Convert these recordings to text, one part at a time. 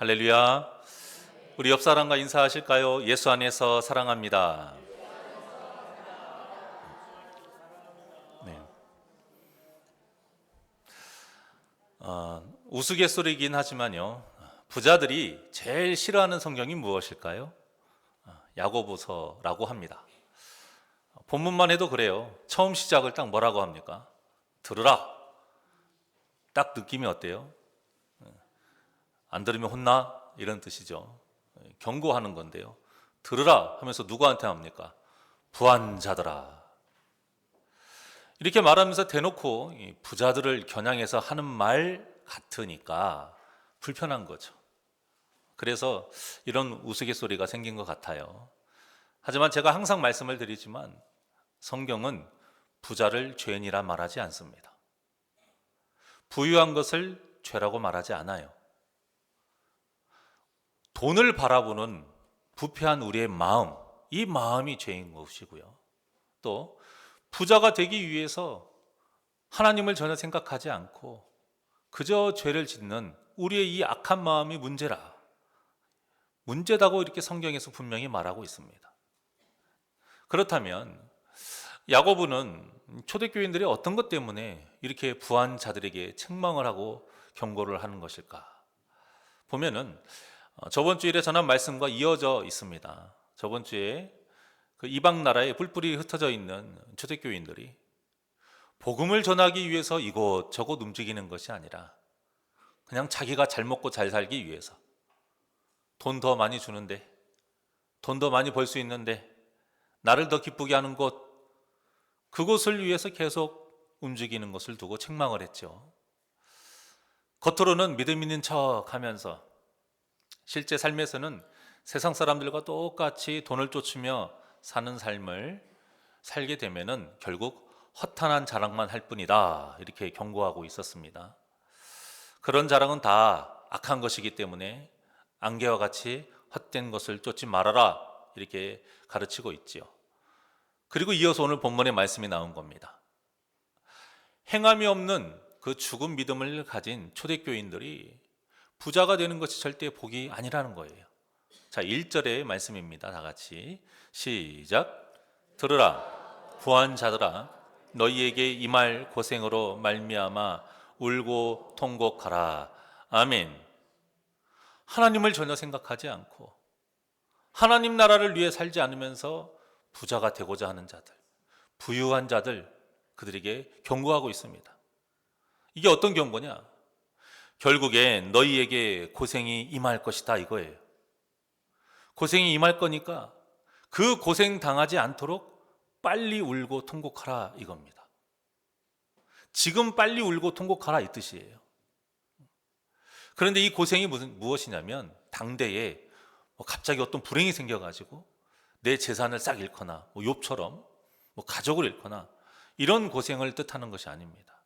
할렐루야. 우리 옆 사람과 인사하실까요? 예수 안에서 사랑합니다. 네. 우스갯소리이긴 하지만요. 부자들이 제일 싫어하는 성경이 무엇일까요? 야고보서라고 합니다. 본문만 해도 그래요. 처음 시작을 딱 뭐라고 합니까? 들으라. 딱 느낌이 어때요? 안 들으면 혼나? 이런 뜻이죠. 경고하는 건데요. 들으라 하면서 누구한테 합니까? 부한자들아. 이렇게 말하면서 대놓고 부자들을 겨냥해서 하는 말 같으니까 불편한 거죠. 그래서 이런 우스갯소리가 생긴 것 같아요. 하지만 제가 항상 말씀을 드리지만 성경은 부자를 죄인이라 말하지 않습니다. 부유한 것을 죄라고 말하지 않아요. 돈을 바라보는 부패한 우리의 마음, 이 마음이 죄인 것이고요. 또 부자가 되기 위해서 하나님을 전혀 생각하지 않고 그저 죄를 짓는 우리의 이 악한 마음이 문제다고 이렇게 성경에서 분명히 말하고 있습니다. 그렇다면 야고보는 초대교인들이 어떤 것 때문에 이렇게 부한 자들에게 책망을 하고 경고를 하는 것일까? 보면은 저번 주일에 전한 말씀과 이어져 있습니다. 저번 주에 그 이방 나라에 뿔뿔이 흩어져 있는 초대교인들이 복음을 전하기 위해서 이곳저곳 움직이는 것이 아니라 그냥 자기가 잘 먹고 잘 살기 위해서 돈 더 많이 주는데, 돈 더 많이 벌 수 있는데, 나를 더 기쁘게 하는 곳, 그곳을 위해서 계속 움직이는 것을 두고 책망을 했죠. 겉으로는 믿음 있는 척 하면서 실제 삶에서는 세상 사람들과 똑같이 돈을 쫓으며 사는 삶을 살게 되면은 결국 허탄한 자랑만 할 뿐이다. 이렇게 경고하고 있었습니다. 그런 자랑은 다 악한 것이기 때문에 안개와 같이 헛된 것을 쫓지 말아라. 이렇게 가르치고 있지요. 그리고 이어서 오늘 본문의 말씀이 나온 겁니다. 행함이 없는 그 죽은 믿음을 가진 초대교인들이 부자가 되는 것이 절대 복이 아니라는 거예요. 자, 1절의 말씀입니다. 다 같이 시작. 들으라 부한 자들아 너희에게 임할 고생으로 말미암아 울고 통곡하라. 아멘. 하나님을 전혀 생각하지 않고 하나님 나라를 위해 살지 않으면서 부자가 되고자 하는 자들, 부유한 자들, 그들에게 경고하고 있습니다. 이게 어떤 경고냐? 결국엔 너희에게 고생이 임할 것이다 이거예요. 고생이 임할 거니까 그 고생 당하지 않도록 빨리 울고 통곡하라 이겁니다. 지금 빨리 울고 통곡하라 이 뜻이에요. 그런데 이 고생이 무엇이냐면 당대에 갑자기 어떤 불행이 생겨가지고 내 재산을 싹 잃거나 욥처럼 가족을 잃거나 이런 고생을 뜻하는 것이 아닙니다.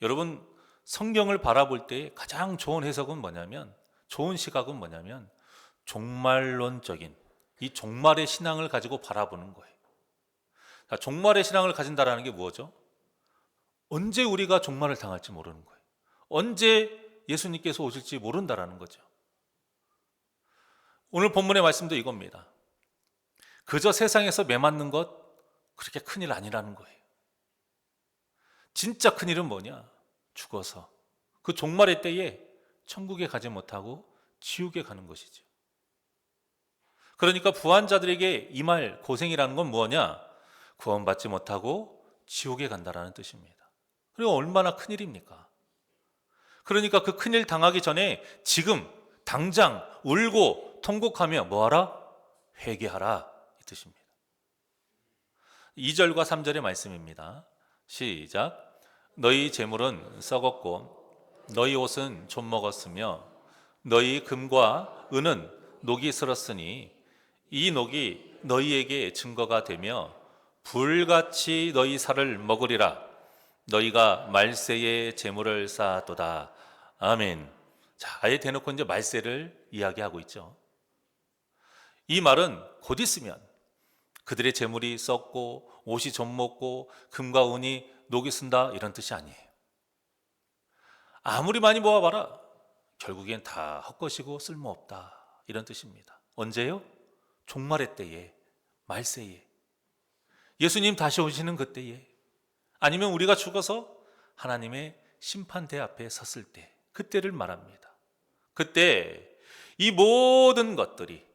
여러분 성경을 바라볼 때 가장 좋은 해석은 뭐냐면, 좋은 시각은 뭐냐면 종말론적인 이 종말의 신앙을 가지고 바라보는 거예요. 자, 종말의 신앙을 가진다라는 게 뭐죠? 언제 우리가 종말을 당할지 모르는 거예요. 언제 예수님께서 오실지 모른다라는 거죠. 오늘 본문의 말씀도 이겁니다. 그저 세상에서 매맞는 것 그렇게 큰일 아니라는 거예요. 진짜 큰일은 뭐냐? 죽어서 그 종말의 때에 천국에 가지 못하고 지옥에 가는 것이죠. 그러니까 부한 자들에게 임할 고생이라는 건 뭐냐? 구원받지 못하고 지옥에 간다라는 뜻입니다. 그리고 얼마나 큰일입니까? 그러니까 그 큰일 당하기 전에 지금 당장 울고 통곡하며 뭐하라? 회개하라 이 뜻입니다. 2절과 3절의 말씀입니다. 시작. 너희 재물은 썩었고 너희 옷은 좀 먹었으며 너희 금과 은은 녹이 슬었으니 이 녹이 너희에게 증거가 되며 불같이 너희 살을 먹으리라. 너희가 말세에 재물을 쌓았도다. 아멘. 자, 아예 대놓고 이제 말세를 이야기하고 있죠. 이 말은 곧 있으면 그들의 재물이 썩고 옷이 좀 먹고 금과 은이 녹이 쓴다 이런 뜻이 아니에요. 아무리 많이 모아봐라 결국엔 다 헛것이고 쓸모없다, 이런 뜻입니다. 언제요? 종말의 때에, 말세에, 예수님 다시 오시는 그때에, 아니면 우리가 죽어서 하나님의 심판대 앞에 섰을 때, 그때를 말합니다. 그때 이 모든 것들이,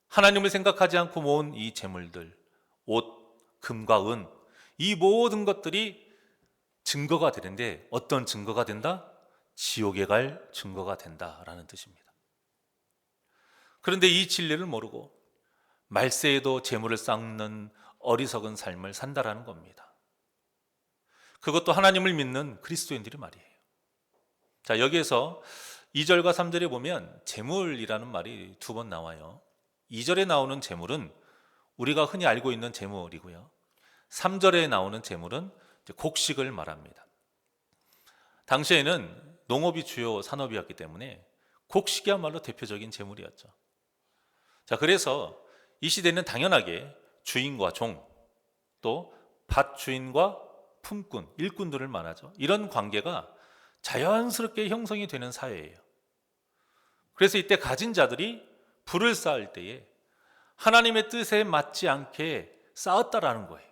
하나님을 생각하지 않고 모은 이 재물들, 옷, 금과 은, 이 모든 것들이 증거가 되는데, 어떤 증거가 된다? 지옥에 갈 증거가 된다라는 뜻입니다. 그런데 이 진리를 모르고 말세에도 재물을 쌓는 어리석은 삶을 산다라는 겁니다. 그것도 하나님을 믿는 그리스도인들이 말이에요. 자, 여기에서 2절과 3절에 보면 재물이라는 말이 2번 나와요. 2절에 나오는 재물은 우리가 흔히 알고 있는 재물이고요, 3절에 나오는 재물은 곡식을 말합니다. 당시에는 농업이 주요 산업이었기 때문에 곡식이야말로 대표적인 재물이었죠. 자, 그래서 이 시대는 당연하게 주인과 종, 또 밭 주인과 품꾼, 일꾼들을 말하죠. 이런 관계가 자연스럽게 형성이 되는 사회예요. 그래서 이때 가진 자들이 부를 쌓을 때에 하나님의 뜻에 맞지 않게 쌓았다라는 거예요.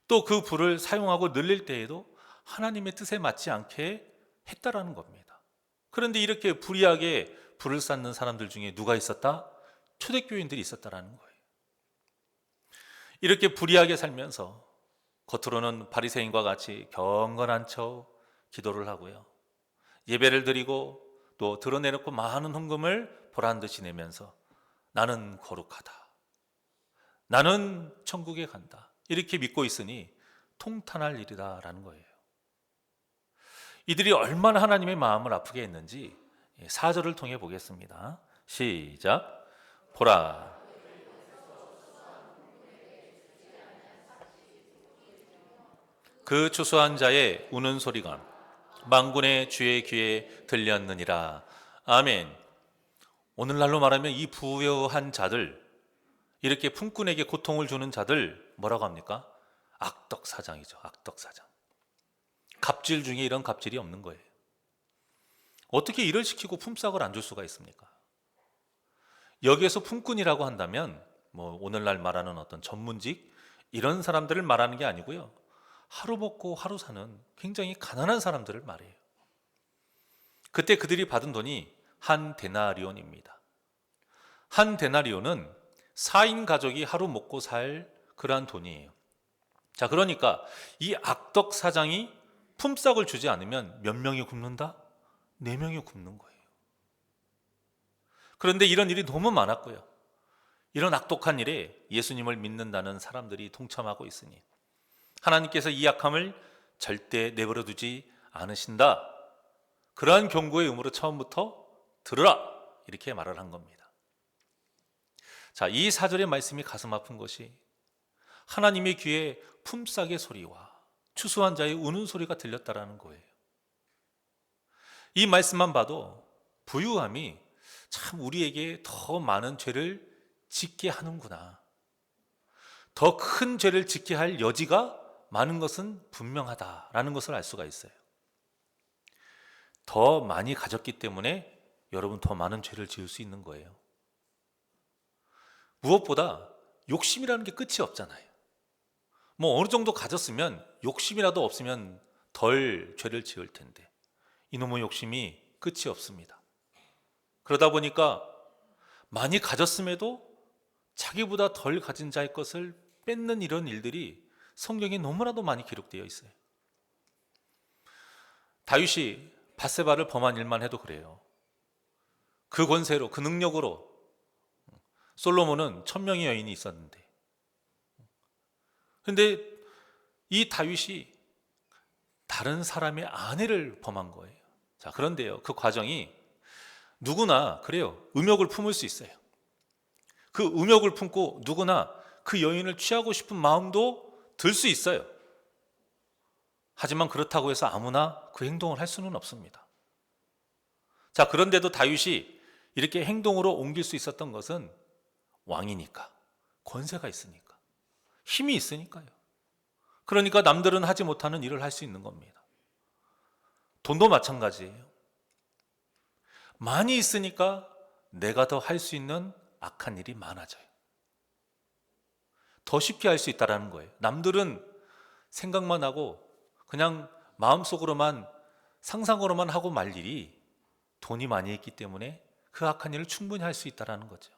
또 그 부를 사용하고 늘릴 때에도 하나님의 뜻에 맞지 않게 했다라는 겁니다. 그런데 이렇게 불의하게 부를 쌓는 사람들 중에 누가 있었다? 초대교인들이 있었다라는 거예요. 이렇게 불의하게 살면서 겉으로는 바리새인과 같이 경건한 척 기도를 하고요, 예배를 드리고 또 드러내놓고 많은 헌금을 보란듯이 내면서 나는 거룩하다, 나는 천국에 간다, 이렇게 믿고 있으니 통탄할 일이다라는 거예요. 이들이 얼마나 하나님의 마음을 아프게 했는지 4절을 통해 보겠습니다. 시작. 보라, 그 추수한 자의 우는 소리가 만군의 주의 귀에 들렸느니라. 아멘. 오늘날로 말하면 이 부유한 자들, 이렇게 품꾼에게 고통을 주는 자들 뭐라고 합니까? 악덕사장이죠. 악덕사장. 갑질 중에 이런 갑질이 없는 거예요. 어떻게 일을 시키고 품삯을 안 줄 수가 있습니까? 여기에서 품꾼이라고 한다면 오늘날 말하는 어떤 전문직, 이런 사람들을 말하는 게 아니고요, 하루 먹고 하루 사는 굉장히 가난한 사람들을 말해요. 그때 그들이 받은 돈이 한 데나리온입니다. 한 데나리온은 4인 가족이 하루 먹고 살 그러한 돈이에요. 자, 그러니까 이 악덕 사장이 품삯을 주지 않으면 몇 명이 굶는다? 4명이 굶는 거예요. 그런데 이런 일이 너무 많았고요, 이런 악독한 일에 예수님을 믿는다는 사람들이 동참하고 있으니 하나님께서 이 악함을 절대 내버려 두지 않으신다, 그러한 경고의 의무로 처음부터 들으라, 이렇게 말을 한 겁니다. 자, 이 4절의 말씀이 가슴 아픈 것이 하나님의 귀에 품삯의 소리와 추수한 자의 우는 소리가 들렸다라는 거예요. 이 말씀만 봐도 부유함이 참 우리에게 더 많은 죄를 짓게 하는구나, 더 큰 죄를 짓게 할 여지가 많은 것은 분명하다라는 것을 알 수가 있어요. 더 많이 가졌기 때문에 여러분 더 많은 죄를 지을 수 있는 거예요. 무엇보다 욕심이라는 게 끝이 없잖아요. 어느 정도 가졌으면 욕심이라도 없으면 덜 죄를 지을 텐데 이놈의 욕심이 끝이 없습니다. 그러다 보니까 많이 가졌음에도 자기보다 덜 가진 자의 것을 뺏는 이런 일들이 성경에 너무나도 많이 기록되어 있어요. 다윗이 밧세바를 범한 일만 해도 그래요. 그 권세로, 그 능력으로 솔로몬은 1000명의 여인이 있었는데, 그런데 이 다윗이 다른 사람의 아내를 범한 거예요. 자, 그런데요, 그 과정이 누구나 그래요. 음욕을 품을 수 있어요. 그 음욕을 품고 누구나 그 여인을 취하고 싶은 마음도 들 수 있어요. 하지만 그렇다고 해서 아무나 그 행동을 할 수는 없습니다. 자, 그런데도 다윗이 이렇게 행동으로 옮길 수 있었던 것은 왕이니까, 권세가 있으니까, 힘이 있으니까요. 그러니까 남들은 하지 못하는 일을 할 수 있는 겁니다. 돈도 마찬가지예요. 많이 있으니까 내가 더 할 수 있는 악한 일이 많아져요. 더 쉽게 할 수 있다는 거예요. 남들은 생각만 하고 그냥 마음속으로만 상상으로만 하고 말 일이 돈이 많이 있기 때문에 그 악한 일을 충분히 할 수 있다는 거죠.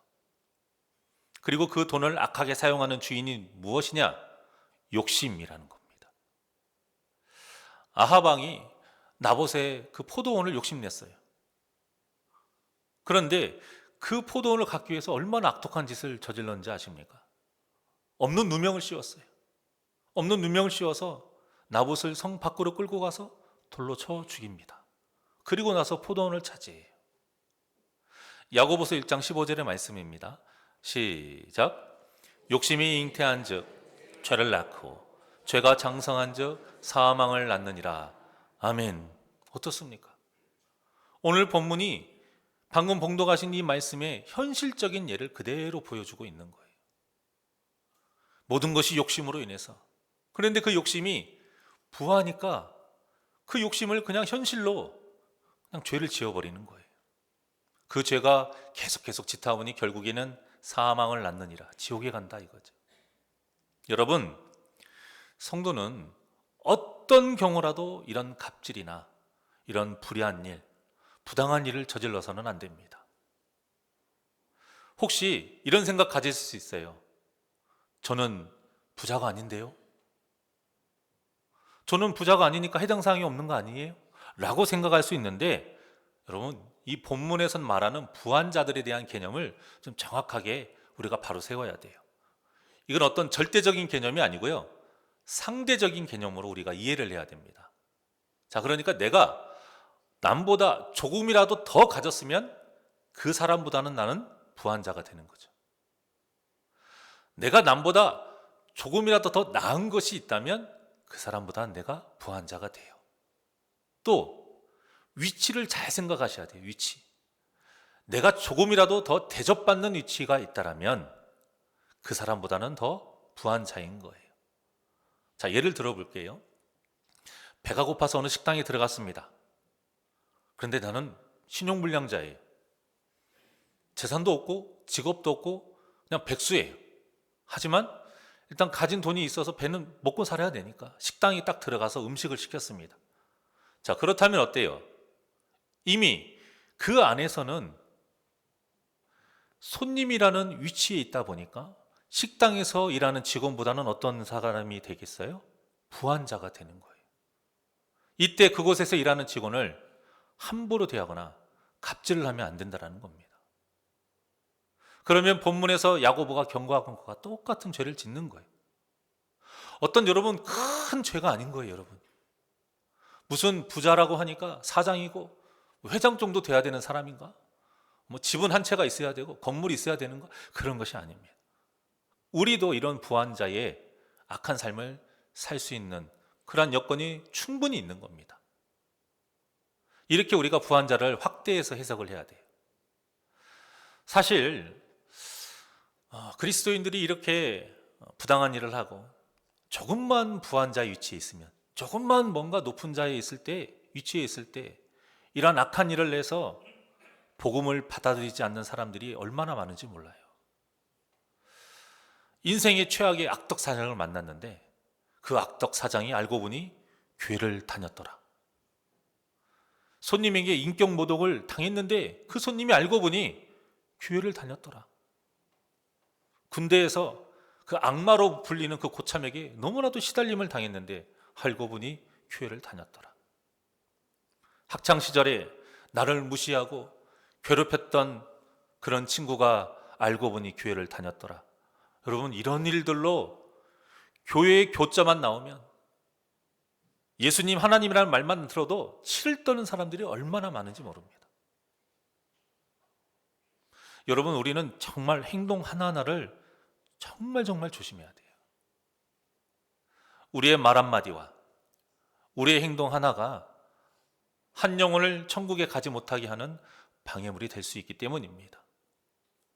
그리고 그 돈을 악하게 사용하는 주인이 무엇이냐? 욕심이라는 겁니다. 아합 왕이 나봇의 그 포도원을 욕심냈어요. 그런데 그 포도원을 갖기 위해서 얼마나 악독한 짓을 저질렀는지 아십니까? 없는 누명을 씌웠어요. 없는 누명을 씌워서 나봇을 성 밖으로 끌고 가서 돌로 쳐 죽입니다. 그리고 나서 포도원을 차지해요. 야고보서 1장 15절의 말씀입니다. 시작. 욕심이 잉태한 즉 죄를 낳고 죄가 장성한 즉 사망을 낳느니라. 아멘. 어떻습니까? 오늘 본문이 방금 봉독하신 이 말씀의 현실적인 예를 그대로 보여주고 있는 거예요. 모든 것이 욕심으로 인해서. 그런데 그 욕심이 부하니까 그 욕심을 그냥 현실로 그냥 죄를 지어버리는 거예요. 그 죄가 계속 짙어오니 결국에는 사망을 낳느니라. 지옥에 간다 이거죠. 여러분, 성도는 어떤 경우라도 이런 갑질이나 이런 불의한 일, 부당한 일을 저질러서는 안 됩니다. 혹시 이런 생각 가질 수 있어요. 저는 부자가 아닌데요? 저는 부자가 아니니까 해당 사항이 없는 거 아니에요? 라고 생각할 수 있는데, 여러분, 이 본문에선 말하는 부한자들에 대한 개념을 좀 정확하게 우리가 바로 세워야 돼요. 이건 어떤 절대적인 개념이 아니고요, 상대적인 개념으로 우리가 이해를 해야 됩니다. 자, 그러니까 내가 남보다 조금이라도 더 가졌으면 그 사람보다는 나는 부한자가 되는 거죠. 내가 남보다 조금이라도 더 나은 것이 있다면 그 사람보다는 내가 부한자가 돼요. 또 위치를 잘 생각하셔야 돼요. 위치. 내가 조금이라도 더 대접받는 위치가 있다면 그 사람보다는 더 부한자인 거예요. 자, 예를 들어볼게요. 배가 고파서 어느 식당에 들어갔습니다. 그런데 나는 신용불량자예요. 재산도 없고 직업도 없고 그냥 백수예요. 하지만 일단 가진 돈이 있어서 배는 먹고 살아야 되니까 식당에 딱 들어가서 음식을 시켰습니다. 자, 그렇다면 어때요? 이미 그 안에서는 손님이라는 위치에 있다 보니까 식당에서 일하는 직원보다는 어떤 사람이 되겠어요? 부한자가 되는 거예요. 이때 그곳에서 일하는 직원을 함부로 대하거나 갑질을 하면 안 된다는 겁니다. 그러면 본문에서 야고보가 경고한 것과 똑같은 죄를 짓는 거예요. 어떤 여러분 큰 죄가 아닌 거예요, 여러분. 무슨 부자라고 하니까 사장이고 회장 정도 돼야 되는 사람인가? 뭐 집은 한 채가 있어야 되고 건물이 있어야 되는 거? 그런 것이 아닙니다. 우리도 이런 부한자의 악한 삶을 살 수 있는 그러한 여건이 충분히 있는 겁니다. 이렇게 우리가 부한자를 확대해서 해석을 해야 돼요. 사실 그리스도인들이 이렇게 부당한 일을 하고 조금만 부한자의 위치에 있으면, 조금만 뭔가 높은 자에 있을 때, 위치에 있을 때 이러한 악한 일을 내서 복음을 받아들이지 않는 사람들이 얼마나 많은지 몰라요. 인생의 최악의 악덕 사장을 만났는데 그 악덕 사장이 알고 보니 교회를 다녔더라. 손님에게 인격 모독을 당했는데 그 손님이 알고 보니 교회를 다녔더라. 군대에서 그 악마로 불리는 그 고참에게 너무나도 시달림을 당했는데 알고 보니 교회를 다녔더라. 학창시절에 나를 무시하고 괴롭혔던 그런 친구가 알고 보니 교회를 다녔더라. 여러분, 이런 일들로 교회의 교자만 나오면, 예수님 하나님이라는 말만 들어도 치를 떠는 사람들이 얼마나 많은지 모릅니다. 여러분, 우리는 정말 행동 하나하나를 정말 조심해야 돼요. 우리의 말 한마디와 우리의 행동 하나가 한 영혼을 천국에 가지 못하게 하는 방해물이 될 수 있기 때문입니다.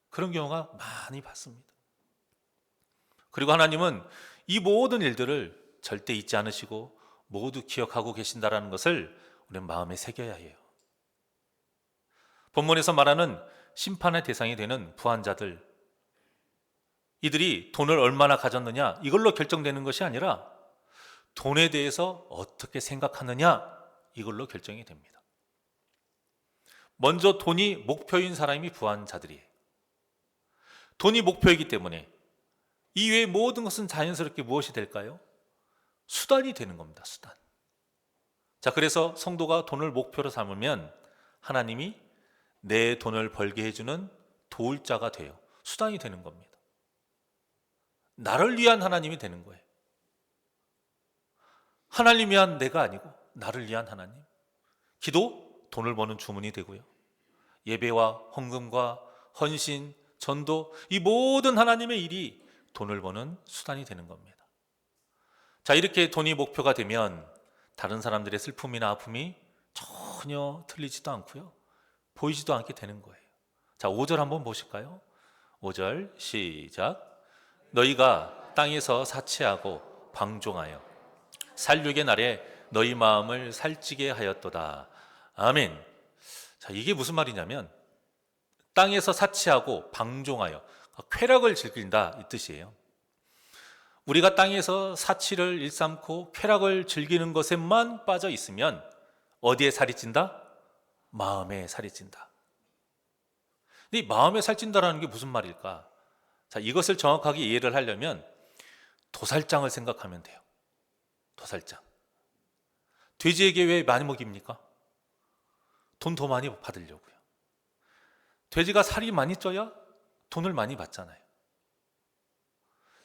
그런 경우가 많이 봤습니다. 그리고 하나님은 이 모든 일들을 절대 잊지 않으시고 모두 기억하고 계신다는 것을 우리는 마음에 새겨야 해요. 본문에서 말하는 심판의 대상이 되는 부한자들, 이들이 돈을 얼마나 가졌느냐 이걸로 결정되는 것이 아니라 돈에 대해서 어떻게 생각하느냐 이걸로 결정이 됩니다. 먼저 돈이 목표인 사람이 부한자들이에요. 돈이 목표이기 때문에 이외의 모든 것은 자연스럽게 무엇이 될까요? 수단이 되는 겁니다. 수단. 자, 그래서 성도가 돈을 목표로 삼으면 하나님이 내 돈을 벌게 해주는 도울 자가 돼요. 수단이 되는 겁니다. 나를 위한 하나님이 되는 거예요. 하나님 위한 내가 아니고 나를 위한 하나님. 기도, 돈을 버는 주문이 되고요. 예배와 헌금과 헌신, 전도, 이 모든 하나님의 일이 돈을 버는 수단이 되는 겁니다. 자, 이렇게 돈이 목표가 되면 다른 사람들의 슬픔이나 아픔이 전혀 틀리지도 않고요. 보이지도 않게 되는 거예요. 자, 5절 한번 보실까요? 5절 시작. 너희가 땅에서 사치하고 방종하여 살육의 날에 너희 마음을 살찌게 하였도다. 아멘. 자, 이게 무슨 말이냐면 땅에서 사치하고 방종하여 쾌락을 즐긴다 이 뜻이에요. 우리가 땅에서 사치를 일삼고 쾌락을 즐기는 것에만 빠져 있으면 어디에 살이 찐다? 마음에 살이 찐다. 이 마음에 살찐다라는 게 무슨 말일까? 자, 이것을 정확하게 이해를 하려면 도살장을 생각하면 돼요. 도살장. 돼지에게 왜 많이 먹입니까? 돈 더 많이 받으려고요. 돼지가 살이 많이 쪄야 돈을 많이 받잖아요.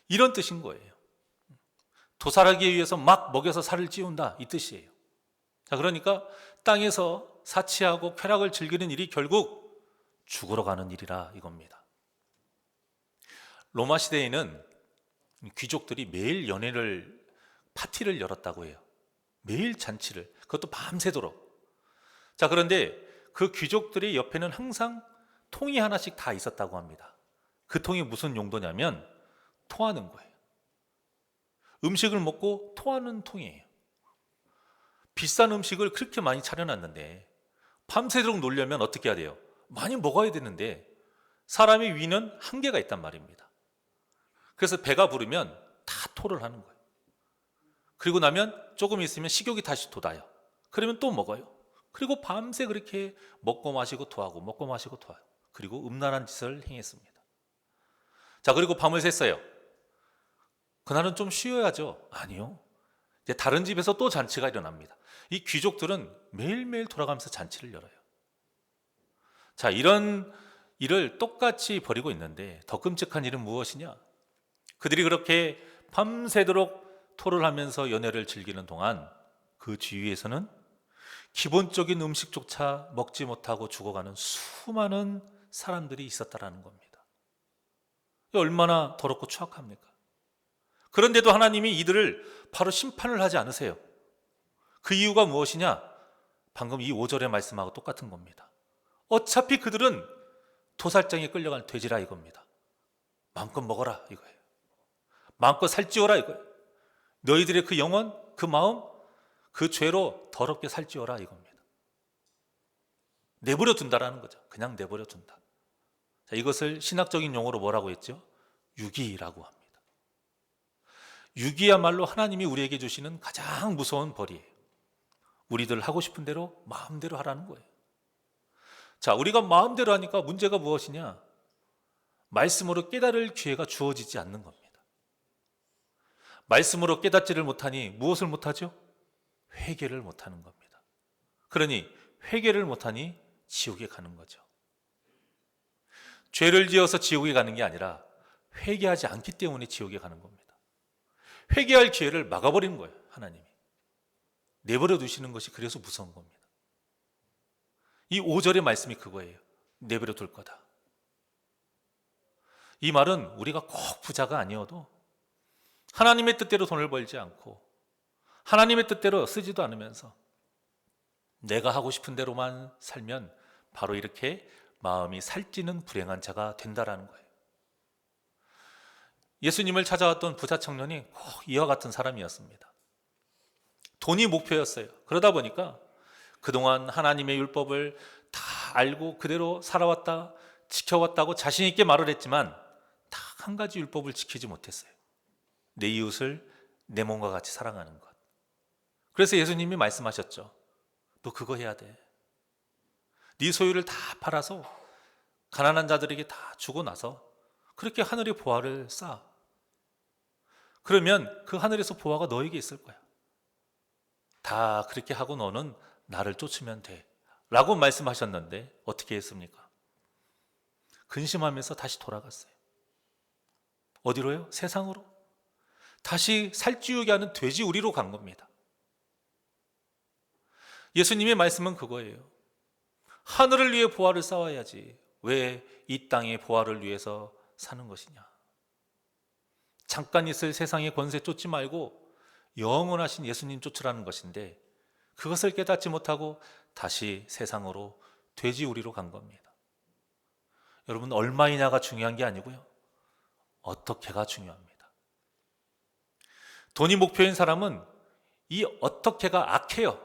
이런 뜻인 거예요. 도살하기 위해서 막 먹여서 살을 찌운다 이 뜻이에요. 자, 그러니까 땅에서 사치하고 쾌락을 즐기는 일이 결국 죽으러 가는 일이라 이겁니다. 로마 시대에는 귀족들이 매일 파티를 열었다고 해요. 매일 잔치를, 그것도 밤새도록. 자, 그런데 그 귀족들의 옆에는 항상 통이 하나씩 다 있었다고 합니다. 그 통이 무슨 용도냐면 토하는 거예요. 음식을 먹고 토하는 통이에요. 비싼 음식을 그렇게 많이 차려놨는데 밤새도록 놀려면 어떻게 해야 돼요? 많이 먹어야 되는데 사람의 위는 한계가 있단 말입니다. 그래서 배가 부르면 다 토를 하는 거예요. 그리고 나면 조금 있으면 식욕이 다시 돋아요. 그러면 또 먹어요. 그리고 밤새 그렇게 먹고 마시고 토하고 먹고 마시고 토하고, 그리고 음란한 짓을 행했습니다. 자, 그리고 밤을 샜어요. 그날은 좀 쉬어야죠. 아니요. 이제 다른 집에서 또 잔치가 일어납니다. 이 귀족들은 매일매일 돌아가면서 잔치를 열어요. 자, 이런 일을 똑같이 벌이고 있는데 더 끔찍한 일은 무엇이냐? 그들이 그렇게 밤새도록 토를 하면서 연애를 즐기는 동안 그 주위에서는 기본적인 음식조차 먹지 못하고 죽어가는 수많은 사람들이 있었다라는 겁니다. 얼마나 더럽고 추악합니까? 그런데도 하나님이 이들을 바로 심판을 하지 않으세요. 그 이유가 무엇이냐? 방금 이 5절의 말씀하고 똑같은 겁니다. 어차피 그들은 도살장에 끌려간 돼지라 이겁니다. 마음껏 먹어라 이거예요. 마음껏 살찌워라 이거예요. 너희들의 그 영혼, 그 마음, 그 죄로 더럽게 살찌워라 이겁니다. 내버려 둔다라는 거죠. 그냥 내버려 둔다. 자, 이것을 신학적인 용어로 뭐라고 했죠? 유기라고 합니다. 유기야말로 하나님이 우리에게 주시는 가장 무서운 벌이에요. 우리들 하고 싶은 대로 마음대로 하라는 거예요. 자, 우리가 마음대로 하니까 문제가 무엇이냐? 말씀으로 깨달을 기회가 주어지지 않는 겁니다. 말씀으로 깨닫지를 못하니 무엇을 못하죠? 회개를 못하는 겁니다. 그러니 회개를 못하니 지옥에 가는 거죠. 죄를 지어서 지옥에 가는 게 아니라 회개하지 않기 때문에 지옥에 가는 겁니다. 회개할 기회를 막아버리는 거예요. 하나님이 내버려 두시는 것이 그래서 무서운 겁니다. 이 5절의 말씀이 그거예요. 내버려 둘 거다. 이 말은 우리가 꼭 부자가 아니어도 하나님의 뜻대로 돈을 벌지 않고 하나님의 뜻대로 쓰지도 않으면서 내가 하고 싶은 대로만 살면 바로 이렇게 마음이 살찌는 불행한 자가 된다라는 거예요. 예수님을 찾아왔던 부자 청년이 꼭 이와 같은 사람이었습니다. 돈이 목표였어요. 그러다 보니까 그동안 하나님의 율법을 다 알고 그대로 살아왔다, 지켜왔다고 자신 있게 말을 했지만 딱 한 가지 율법을 지키지 못했어요. 내 이웃을 내 몸과 같이 사랑하는 것. 그래서 예수님이 말씀하셨죠. 너 그거 해야 돼. 네 소유를 다 팔아서 가난한 자들에게 다 주고 나서 그렇게 하늘의 보화를 쌓아. 그러면 그 하늘에서 보화가 너에게 있을 거야. 다 그렇게 하고 너는 나를 쫓으면 돼. 라고 말씀하셨는데 어떻게 했습니까? 근심하면서 다시 돌아갔어요. 어디로요? 세상으로. 다시 살찌우게 하는 돼지우리로 간 겁니다. 예수님의 말씀은 그거예요. 하늘을 위해 보화를 쌓아야지. 왜 이 땅의 보화를 위해서 사는 것이냐. 잠깐 있을 세상의 권세 쫓지 말고 영원하신 예수님 쫓으라는 것인데 그것을 깨닫지 못하고 다시 세상으로 돼지우리로 간 겁니다. 여러분, 얼마이냐가 중요한 게 아니고요. 어떻게가 중요합니다. 돈이 목표인 사람은 이 어떻게가 악해요.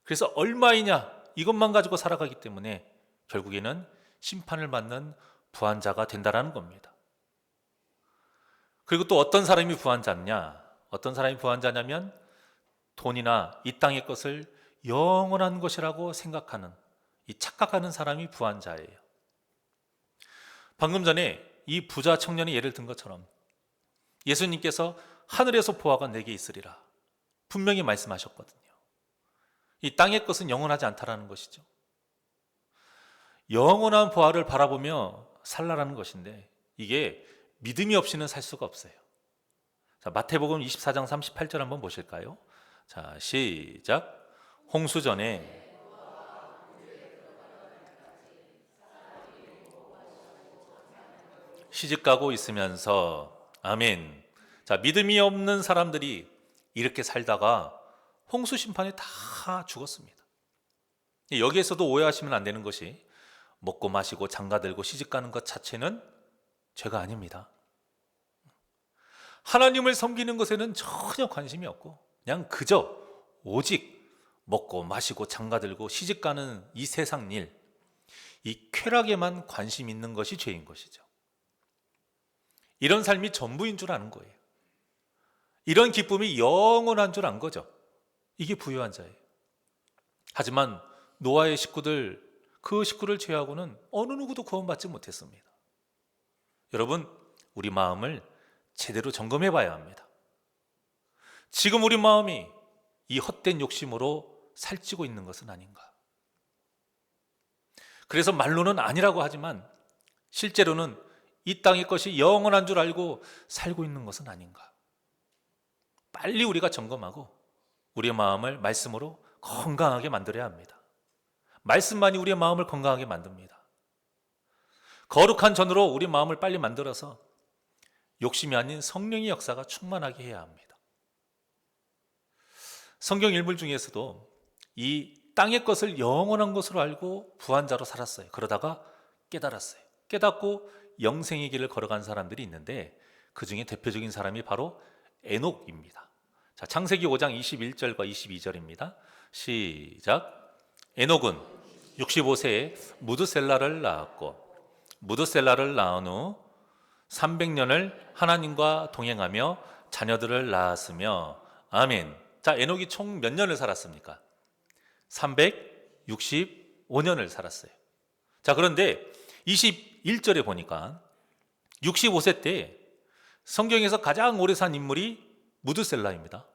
그래서 얼마이냐 이것만 가지고 살아가기 때문에 결국에는 심판을 받는 부한자가 된다는 겁니다. 그리고 또 어떤 사람이 부한자냐? 어떤 사람이 부한자냐면 돈이나 이 땅의 것을 영원한 것이라고 생각하는, 이 착각하는 사람이 부한자예요. 방금 전에 이 부자 청년이 예를 든 것처럼 예수님께서 하늘에서 보화가 내게 있으리라 분명히 말씀하셨거든요. 이 땅의 것은 영원하지 않다라는 것이죠. 영원한 보화를 바라보며 살라라는 것인데 이게 믿음이 없이는 살 수가 없어요. 자, 마태복음 24장 38절 한번 보실까요? 자, 시작. 홍수전에 시집가고 있으면서 아멘. 자, 믿음이 없는 사람들이 이렇게 살다가 홍수 심판에 다 죽었습니다. 여기에서도 오해하시면 안 되는 것이 먹고 마시고 장가들고 시집가는 것 자체는 죄가 아닙니다. 하나님을 섬기는 것에는 전혀 관심이 없고 그냥 그저 오직 먹고 마시고 장가들고 시집가는 이 세상 일, 이 쾌락에만 관심 있는 것이 죄인 것이죠. 이런 삶이 전부인 줄 아는 거예요. 이런 기쁨이 영원한 줄 안 거죠. 이게 부유한 자예요. 하지만 노아의 식구들, 그 식구를 제외하고는 어느 누구도 구원받지 못했습니다. 여러분, 우리 마음을 제대로 점검해 봐야 합니다. 지금 우리 마음이 이 헛된 욕심으로 살찌고 있는 것은 아닌가? 그래서 말로는 아니라고 하지만 실제로는 이 땅의 것이 영원한 줄 알고 살고 있는 것은 아닌가? 빨리 우리가 점검하고 우리의 마음을 말씀으로 건강하게 만들어야 합니다. 말씀만이 우리의 마음을 건강하게 만듭니다. 거룩한 전으로 우리 마음을 빨리 만들어서 욕심이 아닌 성령의 역사가 충만하게 해야 합니다. 성경 일부 중에서도 이 땅의 것을 영원한 것으로 알고 부한자로 살았어요. 그러다가 깨달았어요. 깨닫고 영생의 길을 걸어간 사람들이 있는데 그 중에 대표적인 사람이 바로 에녹입니다. 자, 창세기 5장 21절과 22절입니다. 시작. 에녹은 65세에 무드셀라를 낳았고 무드셀라를 낳은 후 300년을 하나님과 동행하며 자녀들을 낳았으며 아멘. 자, 에녹이 총 몇 년을 살았습니까? 365년을 살았어요. 자, 그런데 21절에 보니까 65세 때 성경에서 가장 오래 산 인물이 무드셀라입니다.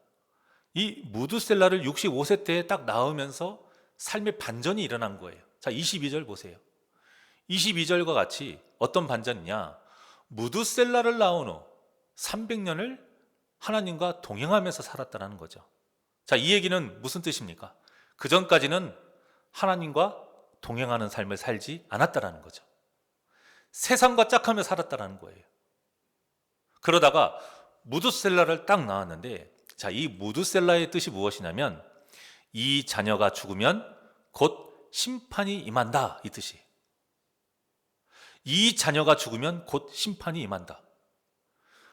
이 무드셀라를 65세 때에 딱 낳으면서 삶의 반전이 일어난 거예요. 자, 22절 보세요. 22절과 같이 어떤 반전이냐? 무드셀라를 낳은 후 300년을 하나님과 동행하면서 살았다는 거죠. 자, 이 얘기는 무슨 뜻입니까? 그 전까지는 하나님과 동행하는 삶을 살지 않았다는 거죠. 세상과 짝하며 살았다는 거예요. 그러다가 무드셀라를 딱 낳았는데, 자, 이 무드셀라의 뜻이 무엇이냐면 이 자녀가 죽으면 곧 심판이 임한다, 이 뜻이. 이 자녀가 죽으면 곧 심판이 임한다.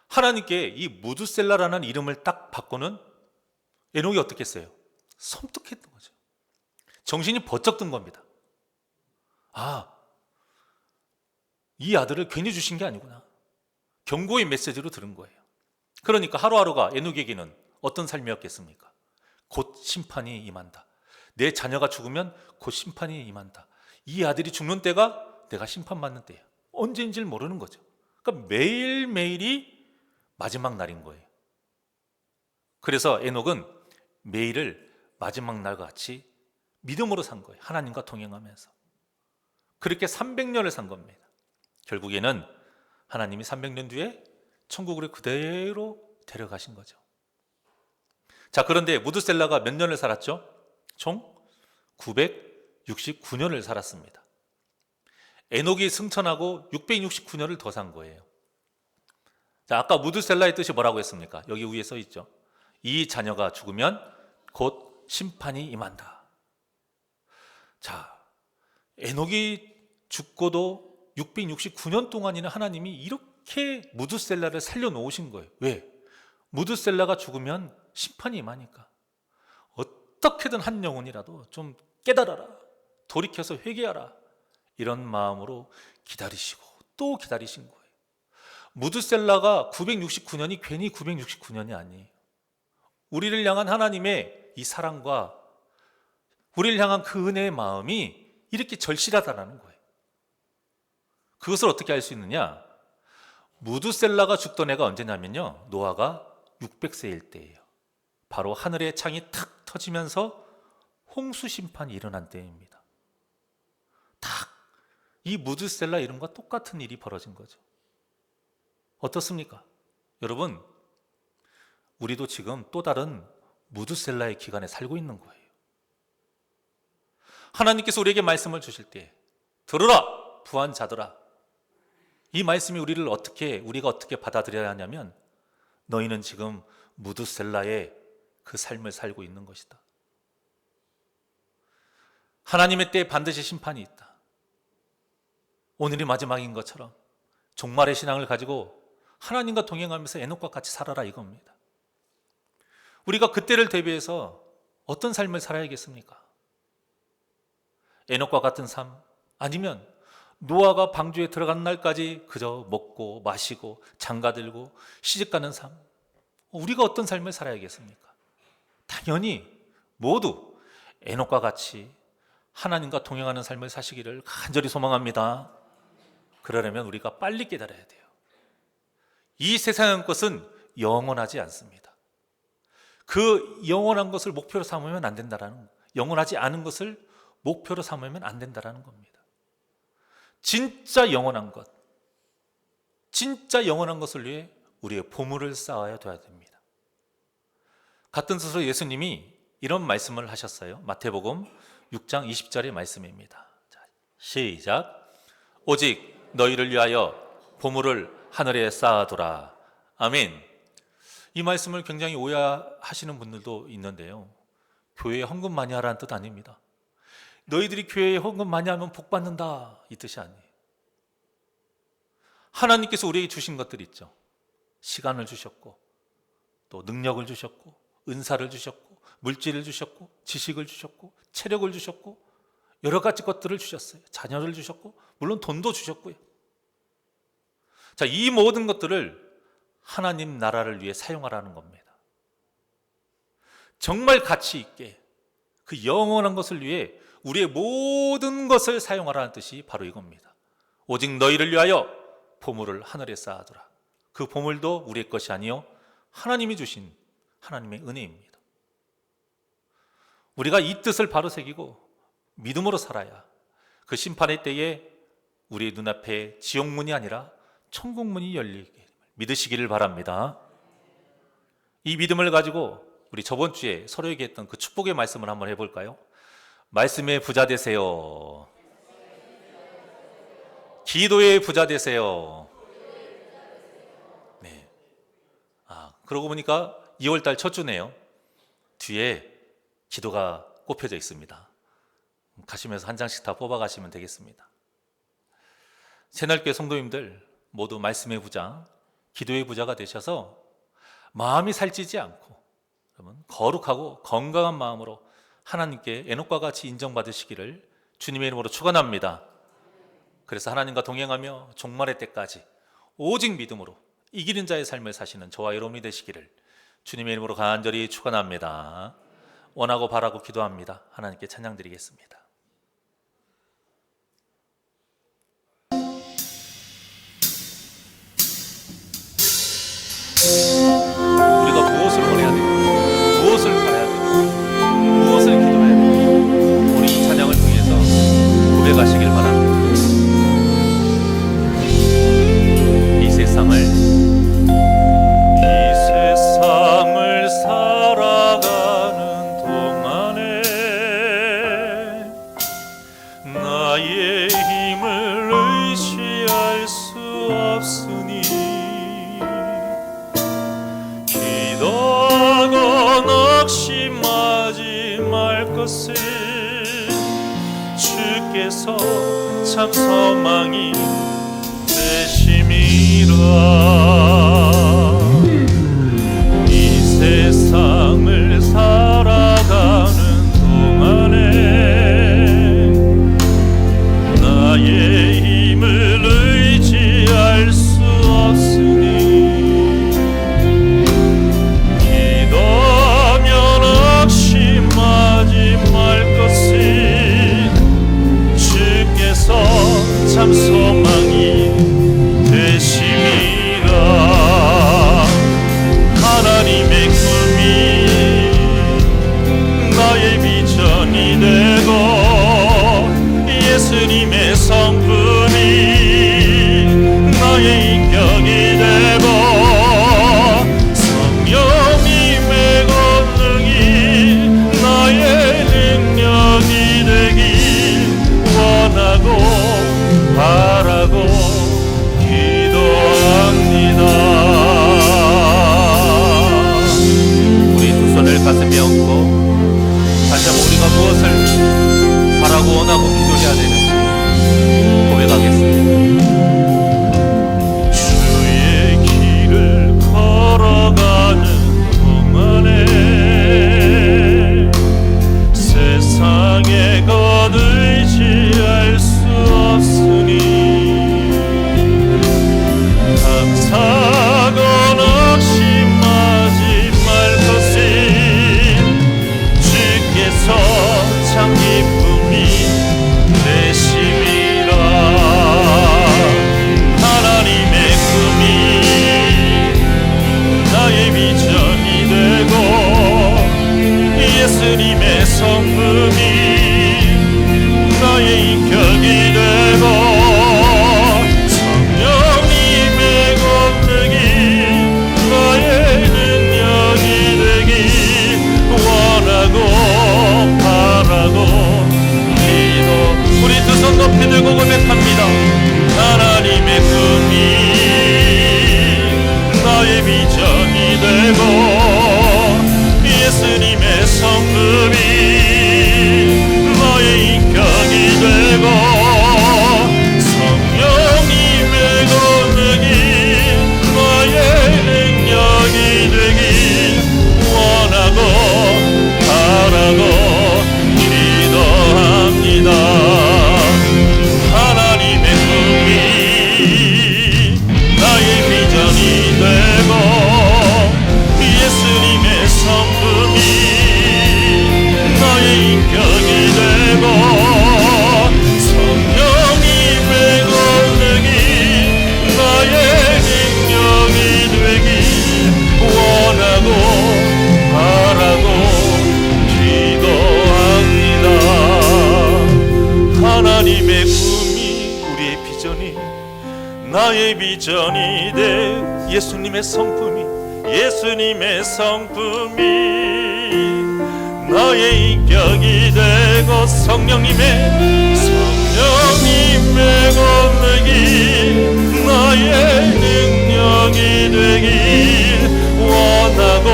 하나님께 이 무드셀라라는 이름을 딱 바꾸는 에녹이 어떻게 했어요? 섬뜩했던 거죠. 정신이 번쩍 든 겁니다. 아, 이 아들을 괜히 주신 게 아니구나. 경고의 메시지로 들은 거예요. 그러니까 하루하루가 에녹에게는 어떤 삶이었겠습니까? 곧 심판이 임한다. 내 자녀가 죽으면 곧 심판이 임한다. 이 아들이 죽는 때가 내가 심판받는 때야. 언제인지를 모르는 거죠. 그러니까 매일매일이 마지막 날인 거예요. 그래서 에녹은 매일을 마지막 날과 같이 믿음으로 산 거예요. 하나님과 동행하면서. 그렇게 300년을 산 겁니다. 결국에는 하나님이 300년 뒤에 천국으로 그대로 데려가신 거죠. 자, 그런데 무드셀라가 몇 년을 살았죠? 총 969년을 살았습니다. 에녹이 승천하고 669년을 더 산 거예요. 자, 아까 무드셀라의 뜻이 뭐라고 했습니까? 여기 위에 써 있죠. 이 자녀가 죽으면 곧 심판이 임한다. 자, 에녹이 죽고도 669년 동안이나 하나님이 이렇게 무드셀라를 살려놓으신 거예요. 왜? 무드셀라가 죽으면 심판이 임하니까. 어떻게든 한 영혼이라도 좀 깨달아라, 돌이켜서 회개하라, 이런 마음으로 기다리시고 또 기다리신 거예요. 무드셀라가 969년이 괜히 969년이 아니에요. 우리를 향한 하나님의 이 사랑과 우리를 향한 그 은혜의 마음이 이렇게 절실하다는 거예요. 그것을 어떻게 알 수 있느냐? 무드셀라가 죽던 해가 언제냐면요, 노아가 600세일 때예요. 바로 하늘의 창이 탁 터지면서 홍수 심판이 일어난 때입니다. 딱 이 무드셀라 이름과 똑같은 일이 벌어진 거죠. 어떻습니까? 여러분, 우리도 지금 또 다른 무드셀라의 기간에 살고 있는 거예요. 하나님께서 우리에게 말씀을 주실 때 들으라 부한자들아, 이 말씀이 우리가 어떻게 받아들여야 하냐면, 너희는 지금 무드셀라의 그 삶을 살고 있는 것이다. 하나님의 때에 반드시 심판이 있다. 오늘이 마지막인 것처럼 종말의 신앙을 가지고 하나님과 동행하면서 에녹과 같이 살아라, 이겁니다. 우리가 그때를 대비해서 어떤 삶을 살아야겠습니까? 에녹과 같은 삶, 아니면 노아가 방주에 들어간 날까지 그저 먹고 마시고 장가들고 시집가는 삶, 우리가 어떤 삶을 살아야겠습니까? 당연히 모두 에녹과 같이 하나님과 동행하는 삶을 사시기를 간절히 소망합니다. 그러려면 우리가 빨리 깨달아야 돼요. 이 세상의 것은 영원하지 않습니다. 그 영원한 것을 목표로 삼으면 안 된다라는, 영원하지 않은 것을 목표로 삼으면 안 된다라는 겁니다. 진짜 영원한 것, 진짜 영원한 것을 위해 우리의 보물을 쌓아야 돼야 됩니다. 같은 뜻으로 예수님이 이런 말씀을 하셨어요. 마태복음 6장 20절의 말씀입니다. 자, 시작. 오직 너희를 위하여 보물을 하늘에 쌓아두라. 아멘. 이 말씀을 굉장히 오해하시는 분들도 있는데요, 교회에 헌금 많이 하라는 뜻 아닙니다. 너희들이 교회에 헌금 많이 하면 복 받는다, 이 뜻이 아니에요. 하나님께서 우리에게 주신 것들이 있죠. 시간을 주셨고, 또 능력을 주셨고, 은사를 주셨고, 물질을 주셨고, 지식을 주셨고, 체력을 주셨고, 여러 가지 것들을 주셨어요. 자녀를 주셨고, 물론 돈도 주셨고요. 자, 이 모든 것들을 하나님 나라를 위해 사용하라는 겁니다. 정말 가치 있게 그 영원한 것을 위해 우리의 모든 것을 사용하라는 뜻이 바로 이겁니다. 오직 너희를 위하여 보물을 하늘에 쌓아두라. 그 보물도 우리의 것이 아니요 하나님이 주신 하나님의 은혜입니다. 우리가 이 뜻을 바로 새기고 믿음으로 살아야 그 심판의 때에 우리의 눈앞에 지옥문이 아니라 천국문이 열리게 믿으시기를 바랍니다. 이 믿음을 가지고 우리 저번 주에 서로에게 했던 그 축복의 말씀을 한번 해볼까요? 말씀의 부자 되세요. 기도의 부자 되세요. 네. 그러고 보니까 2월달 첫 주네요. 뒤에 기도가 꼽혀져 있습니다. 가시면서 한 장씩 다 뽑아 가시면 되겠습니다. 새날교회 성도님들 모두 말씀의 부자, 기도의 부자가 되셔서 마음이 살찌지 않고 여러분 거룩하고 건강한 마음으로 하나님께 에녹과 같이 인정받으시기를 주님의 이름으로 축원합니다. 그래서 하나님과 동행하며 종말의 때까지 오직 믿음으로 이기는 자의 삶을 사시는 저와 여러분이 되시기를 주님의 이름으로 간절히 축원합니다. 원하고 바라고 기도합니다. 하나님께 찬양 드리겠습니다. 우리가 무엇을 원해야 되고 무엇을 바라야 되고 무엇을 기도해야 되고 우리 이 찬양을 통해서 고백하시길 바랍니다. 이 세상을 살아가는 동안에 나의 힘을 의지할 수 없으니 기도하고 낙심하지 말 것을 주께서 참 소망이 되심이라. 이 세상을 살아가는 동안에 나의 힘을 의지할 수 없으니 기도하며 낙심하지 말 것을 주께서 참 소망이 되심이라. 하나님의 꿈이 나의 비전이 되고 예수님의 성품이 나의 인격이 되고 성령님의 권능이 나의 능력이 되길 원하고 바라고 기도합니다. 우리 두 손을 가슴에 얹고 다시 한번 우리가 무엇을 바라고 원하고 기도해야 되는지 고백하겠습니다. 주의 길을 걸어가는 동안에 세상에 것 의지할 수 없으니 감사하고 낙심하지 말 것을 주께서 참 기쁨이 되심이라. 하나님의 꿈이 나의 비전이 되고 예수님의 성품이 나의 인격이 되고 성령님의 권능이 나의 능력이 되길 원하고 바라고 기도. 우리 두 손 높이 들고 고백합니다. 하나님의 꿈이 나의 비전이 되고 예수님의 성품이 나의 인격이 되고 성령님의 권능이 나의 능력이 되길 원하고 바라고 기도합니다. 하나님의 꿈이 나의 비전이 되고 예수님의 성품이 나의 인격이 되고 성령님의 권능이 나의 능력이 되길 원하고 바라고 기도합니다. 하나님의 꿈이 우리의 비전이 나의 비전이 돼 예수님의 성품이 나의 인격이 되고 성령님의 권능이 나의 능력이 되길 원하고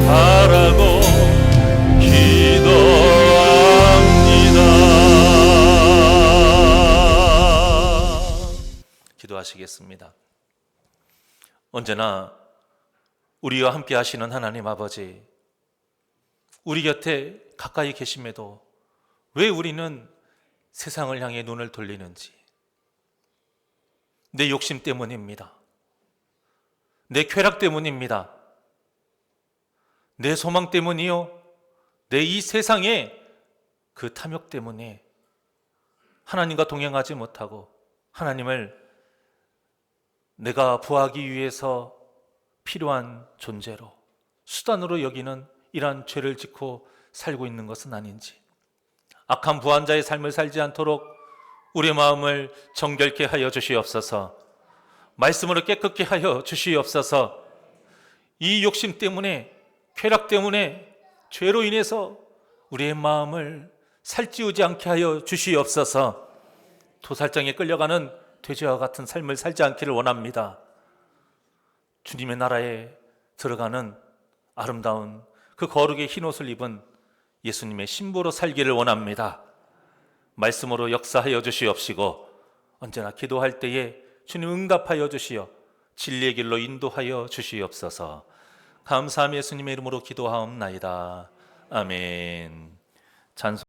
바라고 기도합니다. 기도하시겠습니다. 언제나 우리와 함께 하시는 하나님 아버지, 우리 곁에 가까이 계심에도 왜 우리는 세상을 향해 눈을 돌리는지. 내 욕심 때문입니다. 내 쾌락 때문입니다. 내 소망 때문이요. 내 이 세상의 그 탐욕 때문에 하나님과 동행하지 못하고 하나님을 내가 부하기 위해서 필요한 존재로, 수단으로 여기는 이러한 죄를 짓고 살고 있는 것은 아닌지, 악한 부한자의 삶을 살지 않도록 우리의 마음을 정결케 하여 주시옵소서. 말씀으로 깨끗게 하여 주시옵소서. 이 욕심 때문에, 쾌락 때문에, 죄로 인해서 우리의 마음을 살찌우지 않게 하여 주시옵소서. 도살장에 끌려가는 돼지와 같은 삶을 살지 않기를 원합니다. 주님의 나라에 들어가는 아름다운 그 거룩의 흰옷을 입은 예수님의 신부로 살기를 원합니다. 말씀으로 역사하여 주시옵시고 언제나 기도할 때에 주님 응답하여 주시어 진리의 길로 인도하여 주시옵소서. 감사하며 예수님의 이름으로 기도하옵나이다. 아멘. 찬송